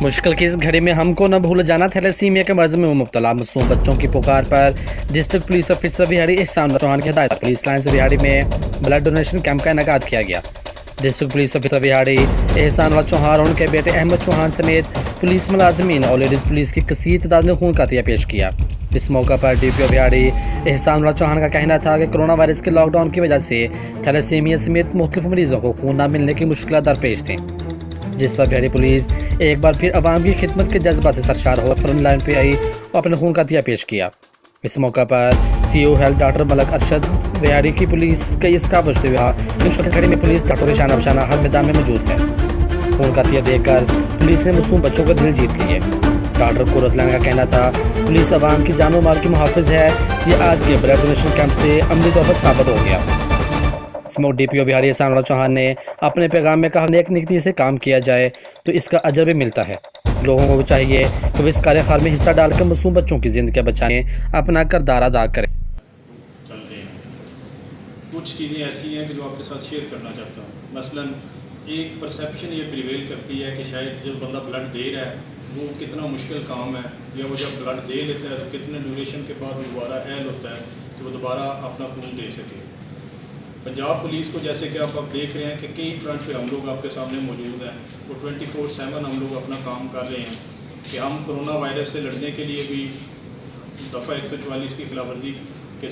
मुश्किल की इस घड़ी में हमको न भूल जाना थैलेसीमिया के मर्ज में मुब्तला मासूम बच्चों की पुकार पर डिस्ट्रिक्ट पुलिस ऑफिसर बिहाड़ी एहसान चौहान की हिदायत पुलिस लाइन से बिहाड़ी में ब्लड डोनेशन कैंप का इनेकाद किया गया। डिस्ट्रिक्ट पुलिस ऑफिसर बिहाड़ी एहसान चौहान और उनके बेटे अहमद चौहान समेत पुलिस मुलाजमीन और लेडीज़ पुलिस की कसीर तादाद ने खून का अतिया पेश किया। इस मौका पर डीपीओ बिहाड़ी एहसान चौहान का कहना था कि कोरोना वायरस के लॉकडाउन की वजह से थैलेसीमिया समेत मुख्तलिफ मरीजों को खून न मिलने की मुश्किल दरपेश थी, जिस पर बिहाड़ी पुलिस एक बार फिर अवाम की खिदमत के जज्बा से सरशार हो फ्रंट लाइन पे आई और अपने खून का अतिया पेश किया। इस मौका पर CO health doctor Malak Arshad Bihari की पुलिस कई इसका बचते हुए इस घड़ी में पुलिस डॉक्टर के शाना बशाना हर मैदान में मौजूद है। खून का अतिया देखकर पुलिस ने मासूम बच्चों का दिल जीत लिए। डॉक्टर कुरतलान का कहना था पुलिस अवाम की जान और माल की मुहाफिज है। ये आज के ब्लड डोनेशन कैंप से अमली तौर पर साबित हो गया। इसमें डीपीओ बिहारी एहसान चौहान ने अपने पैगाम में कहा नेक नीति से काम किया जाए तो इसका अजर भी मिलता है। लोगों को चाहिए कि वे इस कार्यक्रम में हिस्सा डालकर मासूम बच्चों की जिंदगी बचाने अपना किरदार अदा करें। चलते हैं कुछ चीज़ें ऐसी हैं कि जो आपके साथ शेयर करना चाहता हूँ। मसलन एक परसेप्शन ये प्रिवेल करती है कि शायद जब बंदा ब्लड दे रहा है वो कितना मुश्किल काम है, या वो जब ब्लड दे लेता है तो कितने ड्यूरेशन के बाद वो दोबारा अहल होता है कि वो दोबारा अपना खून दे सके। पंजाब पुलिस को जैसे कि आप अब देख रहे हैं कि कई फ्रंट पे हम लोग आपके सामने मौजूद हैं, वो 24/7 हम लोग अपना काम कर रहे हैं कि हम कोरोना वायरस से लड़ने के लिए भी दफ़ा 144 की खिलाफवर्जी के